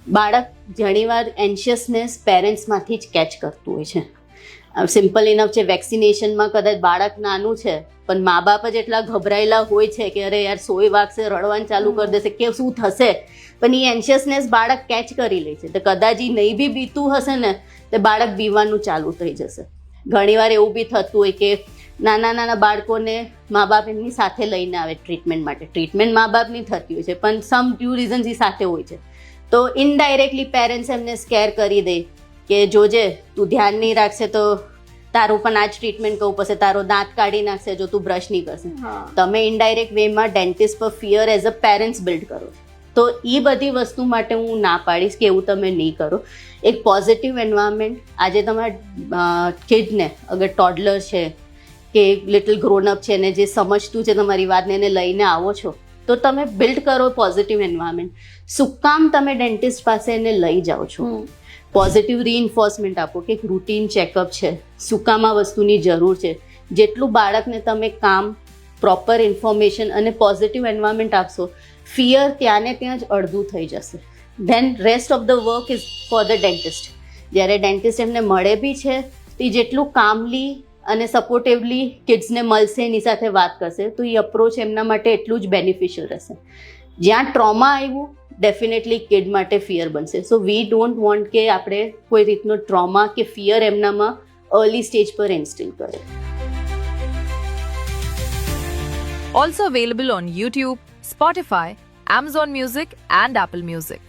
બાળક ઘણીવાર એન્શિયસનેસ પેરેન્ટ્સમાંથી જ કેચ કરતું હોય છે. સિમ્પલ ઇનફ છે, વેક્સિનેશનમાં કદાચ બાળક નાનું છે પણ મા બાપ જ એટલા ગભરાયેલા હોય છે કે અરે યાર સોય વાગશે, રડવાનું ચાલુ કરી દેશે કે શું થશે, પણ એ એન્શિયસનેસ બાળક કેચ કરી લે છે. તો કદાચ એ નહીં બી બીતું હશે ને તો બાળક બીવાનું ચાલુ થઈ જશે. ઘણીવાર એવું બી થતું હોય કે નાના નાના બાળકોને મા બાપ એમની સાથે લઈને આવે ટ્રીટમેન્ટ માટે. ટ્રીટમેન્ટ મા બાપની થતી હોય છે પણ સમ ડ્યુ રીઝન્સ એ સાથે હોય છે. તો ઇનડાયરેક્ટલી પેરેન્ટ્સ એમને સ્કેર કરી દે કે જોજે તું ધ્યાન નહીં રાખશે તો તારું પણ આ જ ટ્રીટમેન્ટ કરવું પડશે, તારો દાંત કાઢી નાખશે જો તું બ્રશ નહીં કરશે. તમે ઇનડાયરેક્ટ વેમાં ડેન્ટિસ્ટ પર fear as a parents build કરો છો. તો એ બધી વસ્તુ માટે હું ના પાડીશ કે એવું તમે નહીં કરો. એક પોઝિટિવ એન્વાયરમેન્ટ, આજે તમારા કિડને અગર ટોડલર છે કે લિટલ ગ્રોનઅપ છે ને જે સમજતું છે તમારી વાતને એને લઈને આવો છો તો તમે બિલ્ડ કરો પોઝિટિવ એન્વાયરમેન્ટ. શું કામ તમે ડેન્ટિસ્ટ પાસે એને લઈ જાઓ છો? પોઝિટિવ રીઇન્ફોર્સમેન્ટ આપો કે એક રૂટીન ચેકઅપ છે, શું કામ આ વસ્તુની જરૂર છે. જેટલું બાળકને તમે કામ, પ્રોપર ઇન્ફોર્મેશન અને પોઝિટિવ એન્વાયરમેન્ટ આપશો, ફિયર ત્યાં ને ત્યાં જ અડધું થઈ જશે. Then rest of the work is for the dentist. જ્યારે ડેન્ટિસ્ટ એમને મળે બી છે તો એ જેટલું કામલી અને સપોર્ટિવલી કિડ્સને મળશે, એની સાથે વાત કરશે તો એ અપ્રોચ એમના માટે એટલું જ બેનિફિશિયલ રહેશે. જ્યાં ટ્રોમા આવ્યું ડેફિનેટલી કિડ માટે ફિયર બનશે. સો વી ડોન્ટ વોન્ટ કે આપણે કોઈ રીતનો ટ્રોમા કે ફિયર એમનામાં અર્લી સ્ટેજ પર ઇન્સ્ટિલ કરે. Also available on YouTube, Spotify, Amazon Music and Apple Music.